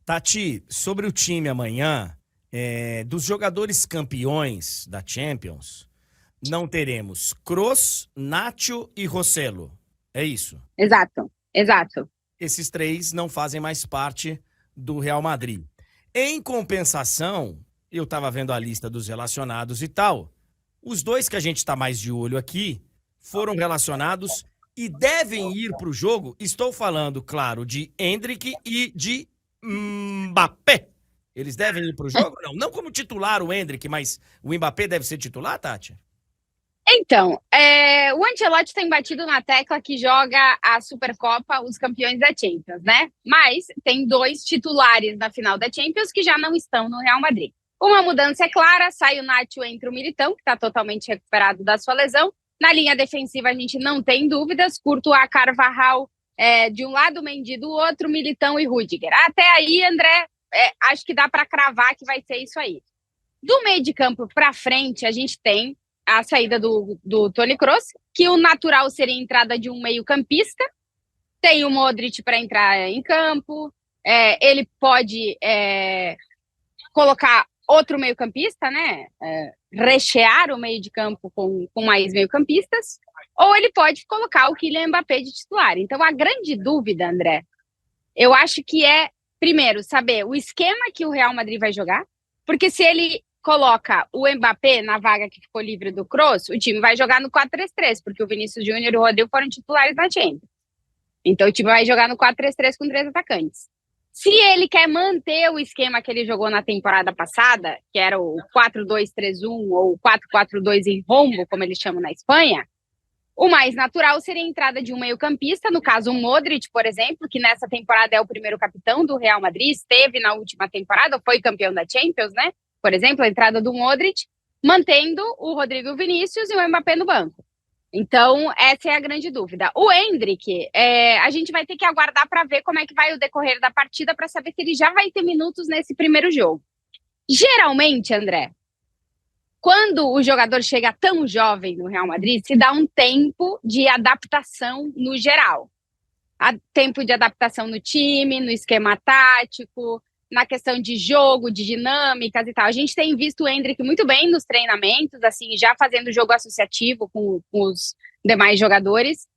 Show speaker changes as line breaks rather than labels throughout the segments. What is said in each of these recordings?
Tati, sobre o time amanhã, dos jogadores campeões da Champions, não teremos Kroos, Nacho e Rossello. É isso.
Exato, exato.
Esses três não fazem mais parte do Real Madrid. Em compensação, eu estava vendo a lista dos relacionados e tal. Os dois que a gente está mais de olho aqui foram relacionados e devem ir para o jogo. Estou falando, claro, de Endrick e de Mbappé. Eles devem ir para o jogo? Não, não como titular o Endrick, mas o Mbappé deve ser titular, Tati?
Então, o Ancelotti tem batido na tecla que joga a Supercopa os campeões da Champions, né? Mas tem dois titulares na final da Champions que já não estão no Real Madrid. Uma mudança é clara, sai o Nacho, entra o Militão, que está totalmente recuperado da sua lesão. Na linha defensiva a gente não tem dúvidas, Courtois, Carvajal de um lado, Mendy do outro, Militão e Rüdiger. Até aí, André, acho que dá para cravar que vai ser isso aí. Do meio de campo para frente, a gente tem a saída do Toni Kroos, que o natural seria a entrada de um meio-campista. Tem o Modric para entrar em campo. Ele pode colocar outro meio-campista, né? Rechear o meio de campo com mais meio-campistas. Ou ele pode colocar o Kylian Mbappé de titular. Então, a grande dúvida, André, eu acho que primeiro, saber o esquema que o Real Madrid vai jogar. Porque se ele coloca o Mbappé na vaga que ficou livre do Kroos, o time vai jogar no 4-3-3, porque o Vinícius Júnior e o Rodrigo foram titulares na Champions. Então o time vai jogar no 4-3-3 com 3 atacantes. Se ele quer manter o esquema que ele jogou na temporada passada, que era o 4-2-3-1 ou 4-4-2 em rombo, como eles chamam na Espanha, o mais natural seria a entrada de um meio-campista, no caso o Modric, por exemplo, que nessa temporada é o primeiro capitão do Real Madrid, esteve na última temporada, foi campeão da Champions, né? Por exemplo, a entrada do Modric, mantendo o Rodrigo e o Vinícius e o Mbappé no banco. Então, essa é a grande dúvida. O Endrick, a gente vai ter que aguardar para ver como é que vai o decorrer da partida para saber se ele já vai ter minutos nesse primeiro jogo. Geralmente, André, quando o jogador chega tão jovem no Real Madrid, se dá um tempo de adaptação no geral. Tempo de adaptação no time, no esquema tático, na questão de jogo, de dinâmicas e tal. A gente tem visto o Endrick muito bem nos treinamentos, assim, já fazendo jogo associativo com os demais jogadores,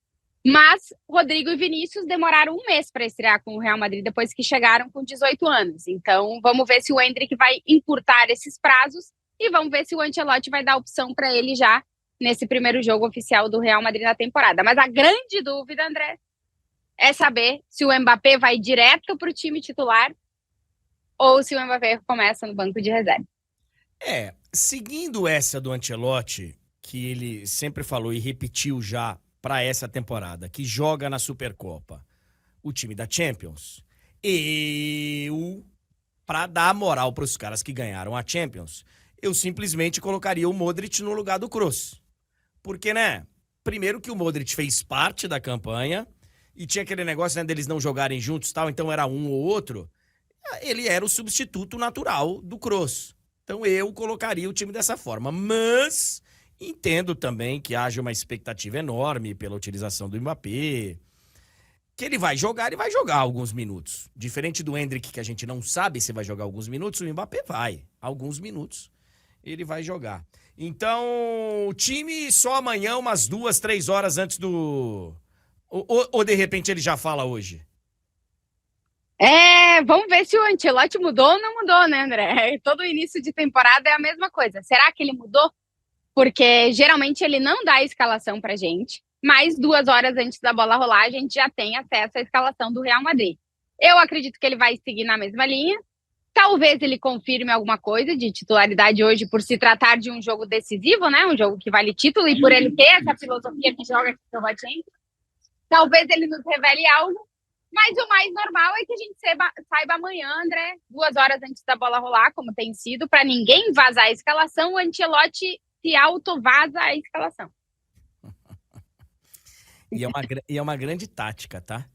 mas Rodrigo e Vinícius demoraram um mês para estrear com o Real Madrid depois que chegaram com 18 anos. Então, vamos ver se o Endrick vai encurtar esses prazos e vamos ver se o Ancelotti vai dar opção para ele já nesse primeiro jogo oficial do Real Madrid na temporada. Mas a grande dúvida, André, é saber se o Mbappé vai direto para o time titular ou se o Mbappé começa no banco de reserva.
Seguindo essa do Ancelotti, que ele sempre falou e repetiu já para essa temporada, que joga na Supercopa, o time da Champions, para dar moral para os caras que ganharam a Champions, eu simplesmente colocaria o Modric no lugar do Kroos. Porque, né, primeiro que o Modric fez parte da campanha e tinha aquele negócio, né, deles não jogarem juntos e tal, então era um ou outro. Ele era o substituto natural do Kroos. Então eu colocaria o time dessa forma. Mas entendo também que haja uma expectativa enorme pela utilização do Mbappé. Que ele vai jogar alguns minutos. Diferente do Endrick, que a gente não sabe se vai jogar alguns minutos, o Mbappé vai. Alguns minutos ele vai jogar. Então, o time só amanhã, umas 2, 3 horas antes do... Ou de repente ele já fala hoje?
Vamos ver se o Ancelotti mudou ou não mudou, né, André? Todo início de temporada é a mesma coisa. Será que ele mudou? Porque geralmente ele não dá a escalação pra gente, mas 2 horas antes da bola rolar, a gente já tem acesso à escalação do Real Madrid. Eu acredito que ele vai seguir na mesma linha. Talvez ele confirme alguma coisa de titularidade hoje por se tratar de um jogo decisivo, né? Um jogo que vale título e por ele ter essa filosofia que joga aqui no Champions. Talvez ele nos revele algo. Mas o mais normal é que a gente saiba amanhã, André, 2 horas antes da bola rolar, como tem sido, para ninguém vazar a escalação, o Ancelotti se auto-vaza a escalação.
E é uma grande tática, tá?